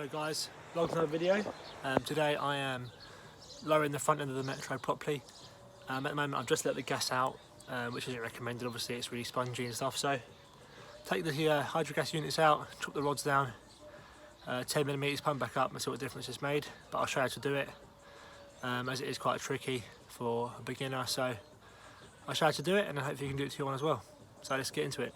Hello guys, long time video. Today I am lowering the front end of the Metro properly. At the moment I've just let the gas out, which isn't recommended, obviously it's really spongy and stuff. So take the Hydragas units out, chop the rods down, 10mm, pump back up and see what difference it's made. But I'll show you how to do it, as it is quite tricky for a beginner. So I'll show you how to do it and then hopefully you can do it to your one as well. So let's get into it.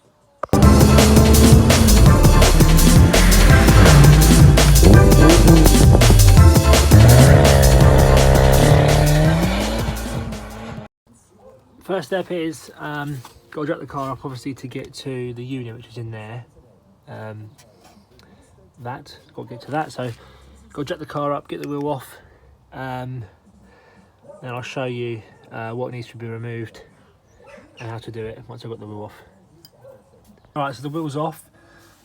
First step is got to jack the car up, obviously, to get to the unit which is in there. Got to get to that, so got to jack the car up, get the wheel off, then I'll show you what needs to be removed and how to do it once I've got the wheel off. Alright, so the wheel's off.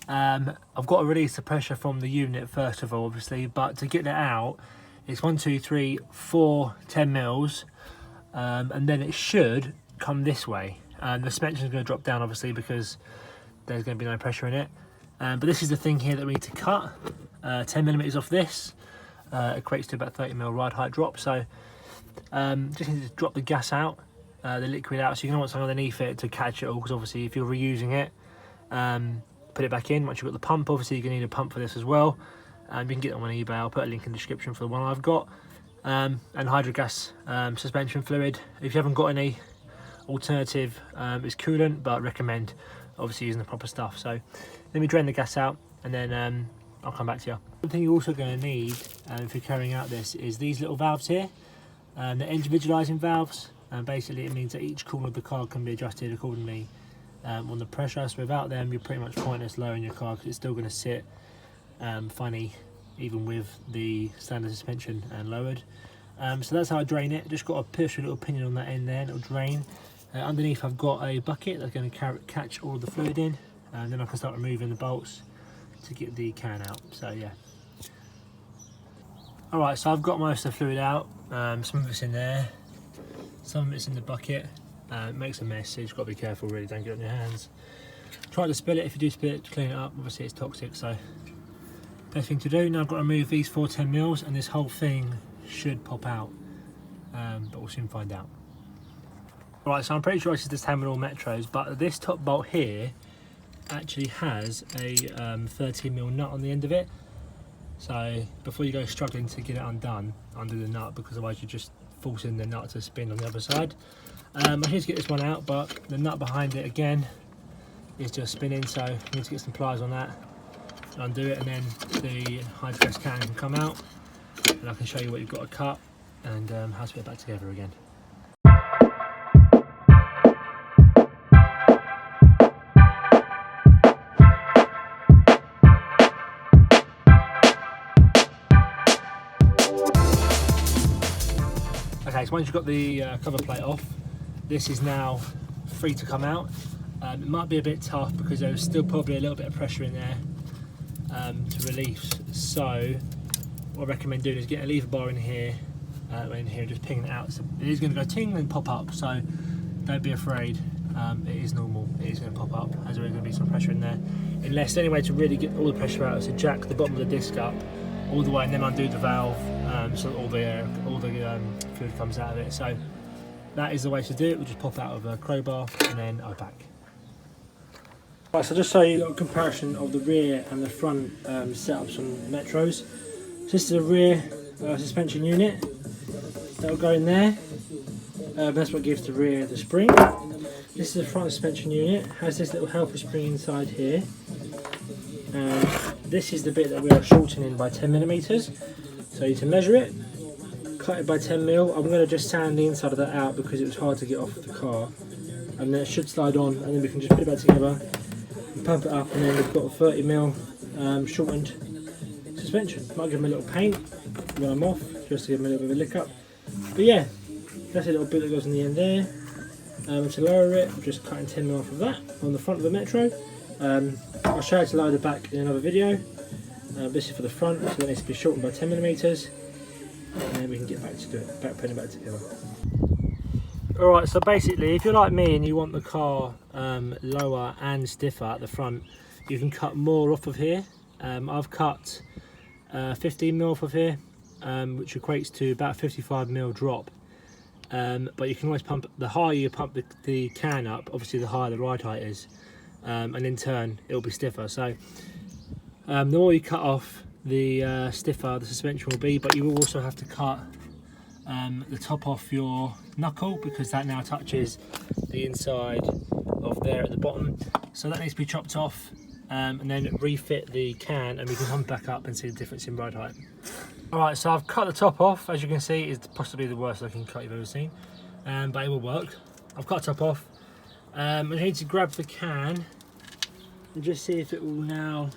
I've got to release the pressure from the unit first of all, obviously, but to get it out, it's 1, 2, 3, 4 10 mils. And then it should come this way. The suspension is going to drop down, obviously, because there's going to be no pressure in it. But this is the thing here that we need to cut. 10mm off this equates to about 30mm ride height drop. So just need to drop the gas out, the liquid out. So you're going to want something underneath it to catch it all, because obviously if you're reusing it, put it back in. Once you've got the pump, obviously you're going to need a pump for this as well. You can get it on eBay. I'll put a link in the description for the one I've got. And Hydragas suspension fluid. If you haven't got any alternative, it's coolant, but recommend obviously using the proper stuff. So let me drain the gas out and then I'll come back to you. One thing you're also going to need if you're carrying out this is these little valves here. They're individualising valves, and basically it means that each corner of the car can be adjusted accordingly on the pressure. So without them you're pretty much pointless lowering your car, because it's still going to sit funny even with the standard suspension and lowered. So that's how I drain it. Just got to push a little pinion on that end there, it'll drain. Underneath I've got a bucket that's going to catch all of the fluid in, and then I can start removing the bolts to get the can out. So yeah. Alright, so I've got most of the fluid out. Some of it's in there, some of it's in the bucket. It makes a mess, so you've got to be careful, really, don't get it on your hands. Try to spill it. If you do spill it, clean it up. Obviously it's toxic, so best thing to do. Now I've got to remove these 4 10mm, and this whole thing should pop out, but we'll soon find out. Right, so I'm pretty sure this is the same with all Metros, but this top bolt here actually has a 13mm nut on the end of it. So before you go struggling to get it undone, undo the nut, because otherwise you're just forcing the nut to spin on the other side. I'm here to get this one out, but the nut behind it again is just spinning, so you need to get some pliers on that. Undo it, and then the Hydragas can come out, and I can show you what you've got to cut and how to put it back together again. Okay, so once you've got the cover plate off, this is now free to come out. It might be a bit tough because there's still probably a little bit of pressure in there to release. So what I recommend doing is get a lever bar in here and just pinging it out. So it is going to go ting and pop up, so don't be afraid. It is normal, it is going to pop up as there is going to be some pressure in there. Unless the only way to really get all the pressure out is to jack the bottom of the disc up all the way and then undo the valve, so that all the fluid comes out of it. So that is the way to do it. We'll just pop out of a crowbar and then I'll back. Right, so just show you a little comparison of the rear and the front setups on Metros. So this is a rear suspension unit that will go in there. That's what gives the rear the spring. This is the front suspension unit. Has this little helper spring inside here. And this is the bit that we are shortening by 10mm. So you can measure it, cut it by 10mm. I'm going to just sand the inside of that out because it was hard to get off the car. And then it should slide on, and then we can just put it back together and pump it up, and then we've got a 30mm shortened suspension. Might give them a little paint when I'm off, just to give them a little bit of a lick up. But yeah, that's a little bit that goes on the end there. To lower it, I'm just cutting 10mm off of that on the front of the Metro. I'll show you how to lower the back in another video. This is for the front, so it needs to be shortened by 10mm, and then we can get back to putting it back together. Alright, so basically if you're like me and you want the car lower and stiffer at the front, you can cut more off of here. I've cut 15mm off of here, which equates to about 55mm drop. But you can always pump, the higher you pump the can up, obviously the higher the ride height is, and in turn it'll be stiffer. So the more you cut off, the stiffer the suspension will be, but you will also have to cut the top off your knuckle, because that now touches the inside of there at the bottom. So that needs to be chopped off, and then refit the can, and we can come back up and see the difference in ride height. Alright, so I've cut the top off. As you can see, it's possibly the worst looking cut you've ever seen, but it will work. I've cut the top off. I need to grab the can and just see if it will now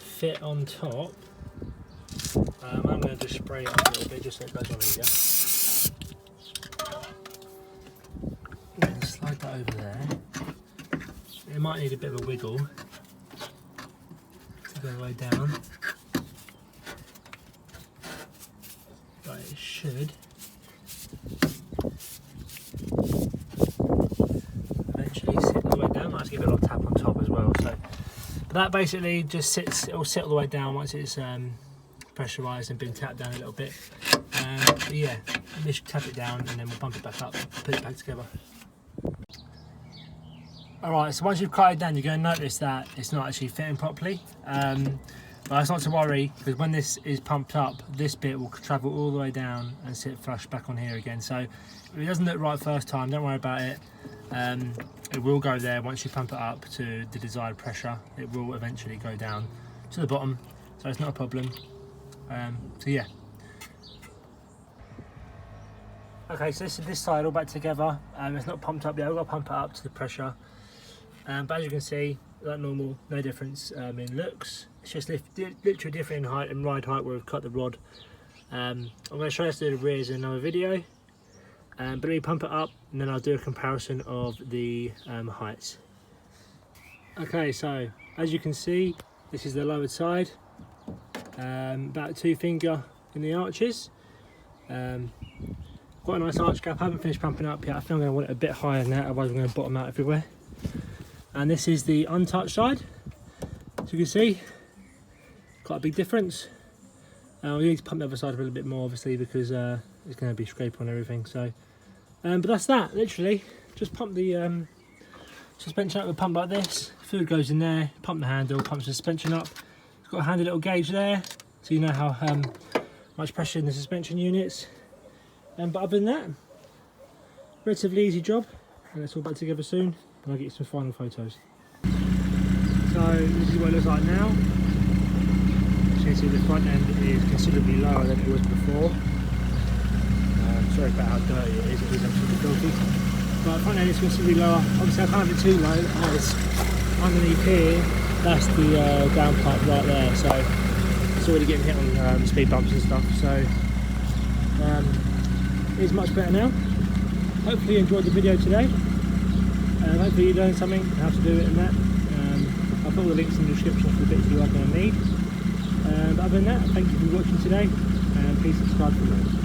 fit on top. I'm going to just spray it up a little bit just so it goes on easier. And slide that over there. It might need a bit of a wiggle to go way down. Right, it should eventually sit all the way down. Might have to give it a little tap on top as well. So, but that basically just sits. It will sit all the way down once it's pressurised and been tapped down a little bit. But yeah, we should tap it down and then we'll bump it back up, put it back together. Alright, so once you've cut it down, you're going to notice that it's not actually fitting properly. But that's not to worry, because when this is pumped up, this bit will travel all the way down and sit flush back on here again. So if it doesn't look right first time, don't worry about it. It will go there once you pump it up to the desired pressure. It will eventually go down to the bottom, so it's not a problem. So yeah. Okay, so this is this side all back together. It's not pumped up yet. I've got to pump it up to the pressure. But as you can see, like normal, no difference in looks. It's just literally different in height and ride height where we've cut the rod. I'm going to show you how to do the rears in another video. But let me pump it up and then I'll do a comparison of the heights. Okay, so as you can see, this is the lowered side. About 2 finger in the arches. Quite a nice arch gap. I haven't finished pumping up yet. I think I'm going to want it a bit higher than that, otherwise I'm going to bottom out everywhere. And this is the untouched side. As you can see, quite a big difference. We need to pump the other side a little bit more, obviously, because it's going to be scraping on everything. So, but that's that. Literally, just pump the suspension up with a pump like this. Fluid goes in there. Pump the handle. Pump the suspension up. It's got a handy little gauge there, so you know how much pressure in the suspension units. But other than that, relatively easy job. And it's all back together soon, and I'll get you some final photos. So this is what it looks like now. As you can see, the front end is considerably lower than it was before. Sorry about how dirty it is absolutely filthy. But the front end is considerably lower. Obviously I can't have it too low, as underneath here, that's the down part right there. So it's already getting hit on speed bumps and stuff. So it's much better now. Hopefully you enjoyed the video today. Hopefully you learned something, how to do it and that. I'll put all the links in the description for the bits you are going to need. But other than that, thank you for watching today, and please subscribe for more.